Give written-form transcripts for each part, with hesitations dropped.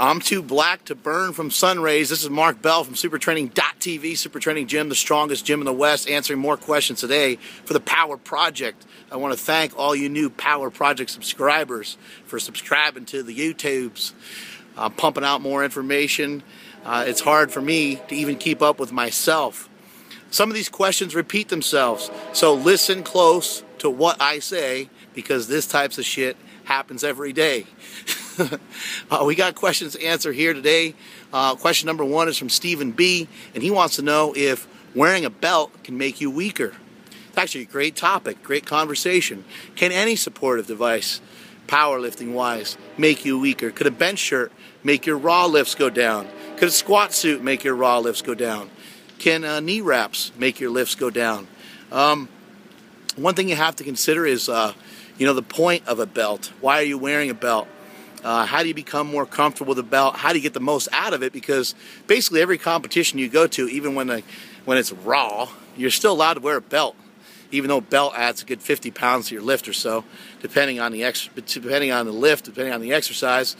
I'm too black to burn from sun rays. This is Mark Bell from supertraining.tv, Super Training Gym, the strongest gym in the West, answering more questions today for the Power Project. I want to thank all you new Power Project subscribers for subscribing to the YouTubes. I'm pumping out more information. It's hard for me to even keep up with myself. Some of these questions repeat themselves, so listen close to what I say, because this types of shit happens every day. We got questions to answer here today. Question number 1 is from Stephen B, and he wants to know if wearing a belt can make you weaker. It's actually a great topic, great conversation. Can any supportive device, powerlifting wise, make you weaker? Could a bench shirt make your raw lifts go down? Could a squat suit make your raw lifts go down? Can knee wraps make your lifts go down? One thing you have to consider is the point of a belt. Why are you wearing a belt? How do you become more comfortable with a belt? How do you get the most out of it? Because basically every competition you go to, even when it's raw, you're still allowed to wear a belt, even though a belt adds a good 50 pounds to your lift or so, depending on the lift, depending on the exercise.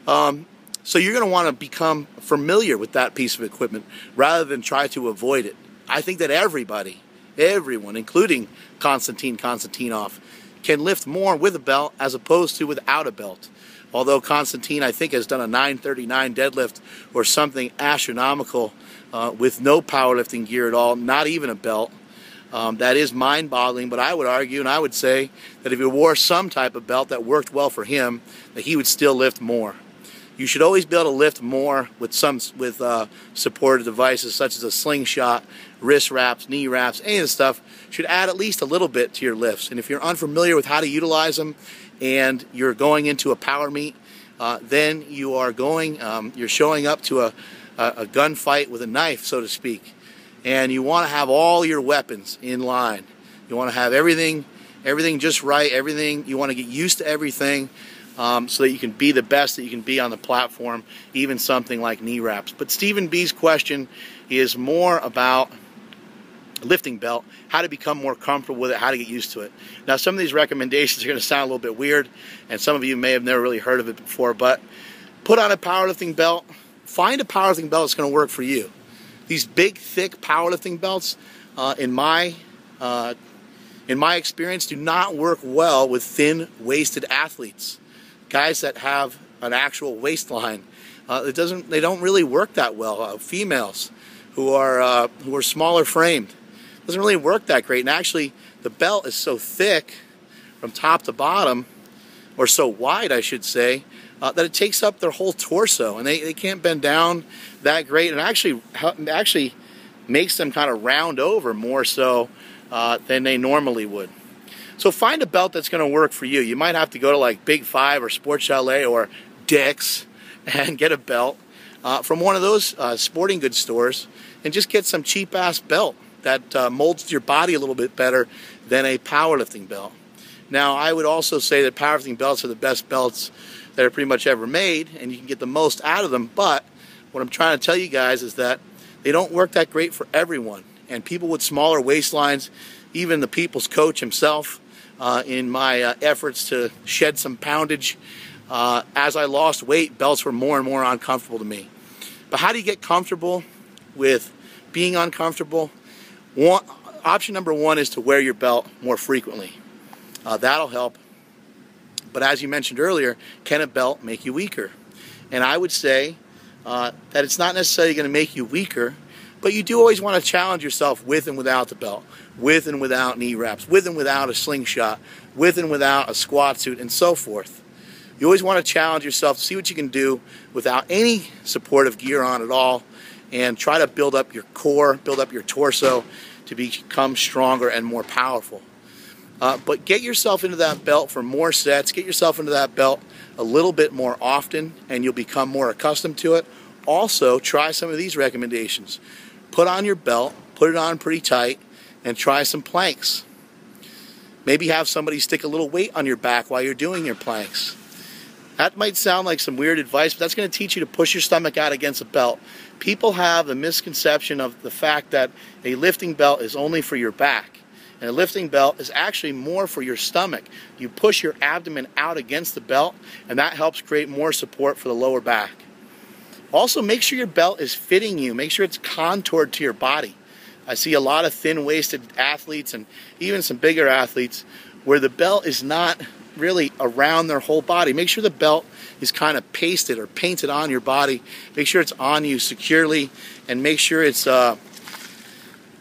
So you're going to want to become familiar with that piece of equipment rather than try to avoid it. I think that everyone, including Constantine, can lift more with a belt as opposed to without a belt. Although Constantine, I think, has done a 939 deadlift or something astronomical with no powerlifting gear at all, not even a belt. That is mind-boggling, but I would argue and I would say that if he wore some type of belt that worked well for him, that he would still lift more. You should always be able to lift more with supportive devices such as a slingshot, wrist wraps, knee wraps. Any of this stuff should add at least a little bit to your lifts. And if you're unfamiliar with how to utilize them and you're going into a power meet, then you're showing up to a gunfight with a knife, so to speak. And you want to have all your weapons in line. You want to have everything just right, you want to get used to everything. So that you can be the best that you can be on the platform, even something like knee wraps. But Stephen B's question is more about a lifting belt, how to become more comfortable with it, how to get used to it. Now, some of these recommendations are going to sound a little bit weird, and some of you may have never really heard of it before, but put on a powerlifting belt. Find a powerlifting belt that's going to work for you. These big, thick powerlifting belts, in my experience, do not work well with thin-waisted athletes. Guys that have an actual waistline, they don't really work that well. Females who are smaller framed, doesn't really work that great. And actually, the belt is so thick from top to bottom, or so wide, I should say, that it takes up their whole torso, and they can't bend down that great. And actually makes them kind of round over more so than they normally would. So find a belt that's going to work for you. You might have to go to like Big 5 or Sports Chalet or Dick's and get a belt from one of those sporting goods stores, and just get some cheap-ass belt that molds to your body a little bit better than a powerlifting belt. Now, I would also say that powerlifting belts are the best belts that are pretty much ever made, and you can get the most out of them, but what I'm trying to tell you guys is that they don't work that great for everyone. And people with smaller waistlines, even the people's coach himself, in my efforts to shed some poundage, as I lost weight, belts were more and more uncomfortable to me. But how do you get comfortable with being uncomfortable? Option number 1 is to wear your belt more frequently. That'll help. But as you mentioned earlier, can a belt make you weaker? And I would say that it's not necessarily going to make you weaker, but you do always want to challenge yourself with and without the belt, with and without knee wraps, with and without a slingshot, with and without a squat suit, and so forth. You always want to challenge yourself, see what you can do without any supportive gear on at all, and try to build up your core, build up your torso to become stronger and more powerful. But get yourself into that belt for more sets, get yourself into that belt a little bit more often, and you'll become more accustomed to it. Also, try some of these recommendations. Put on your belt, put it on pretty tight, and try some planks. Maybe have somebody stick a little weight on your back while you're doing your planks. That might sound like some weird advice, but that's going to teach you to push your stomach out against a belt. People have the misconception of the fact that a lifting belt is only for your back. And a lifting belt is actually more for your stomach. You push your abdomen out against the belt, and that helps create more support for the lower back. Also, make sure your belt is fitting you. Make sure it's contoured to your body. I see a lot of thin-waisted athletes and even some bigger athletes where the belt is not really around their whole body. Make sure the belt is kind of pasted or painted on your body. Make sure it's on you securely, and make sure it's kind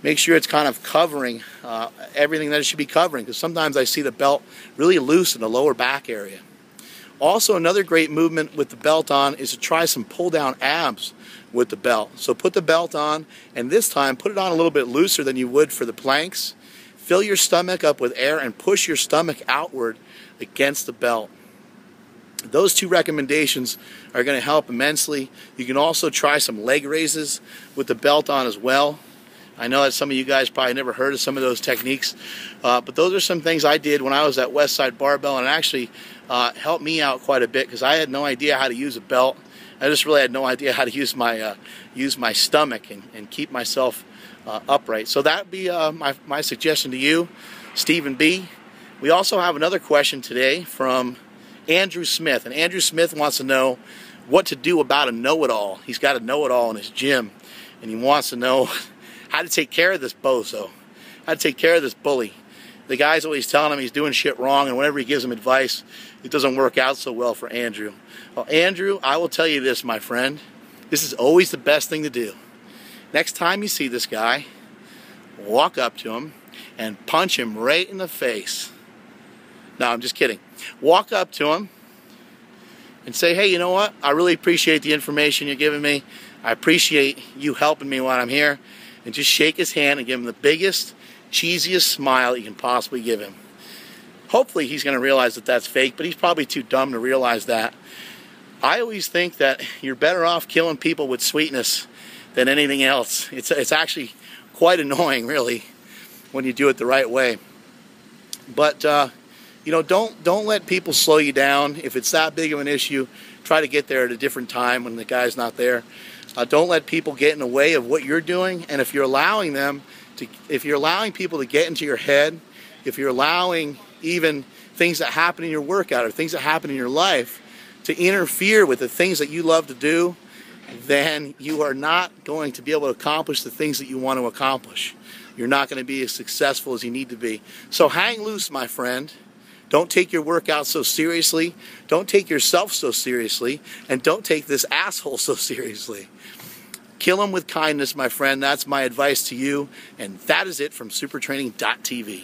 of covering everything that it should be covering, because sometimes I see the belt really loose in the lower back area. Also, another great movement with the belt on is to try some pull-down abs with the belt. So put the belt on, and this time put it on a little bit looser than you would for the planks. Fill your stomach up with air and push your stomach outward against the belt. Those two recommendations are going to help immensely. You can also try some leg raises with the belt on as well. I know that some of you guys probably never heard of some of those techniques, but those are some things I did when I was at Westside Barbell, and it actually helped me out quite a bit because I had no idea how to use a belt. I just really had no idea how to use my stomach and keep myself upright. So that'd be my suggestion to you, Stephen B. We also have another question today from Andrew Smith, and Andrew Smith wants to know what to do about a know-it-all. He's got a know-it-all in his gym, and he wants to know how to take care of this bozo, how to take care of this bully. The guy's always telling him he's doing shit wrong, and whenever he gives him advice, it doesn't work out so well for Andrew. Well, Andrew, I will tell you this, my friend. This is always the best thing to do. Next time you see this guy, walk up to him and punch him right in the face. No, I'm just kidding. Walk up to him and say, hey, you know what? I really appreciate the information you're giving me. I appreciate you helping me while I'm here. And just shake his hand and give him the biggest, cheesiest smile you can possibly give him. Hopefully he's going to realize that that's fake, but he's probably too dumb to realize that. I always think that you're better off killing people with sweetness than anything else. It's actually quite annoying, really, when you do it the right way. But you know, don't let people slow you down. If it's that big of an issue, try to get there at a different time when the guy's not there. Don't let people get in the way of what you're doing. And if you're allowing people to get into your head, if you're allowing even things that happen in your workout or things that happen in your life to interfere with the things that you love to do, then you are not going to be able to accomplish the things that you want to accomplish. You're not going to be as successful as you need to be. So hang loose, my friend. Don't take your workout so seriously. Don't take yourself so seriously. And don't take this asshole so seriously. Kill him with kindness, my friend. That's my advice to you. And that is it from supertraining.tv.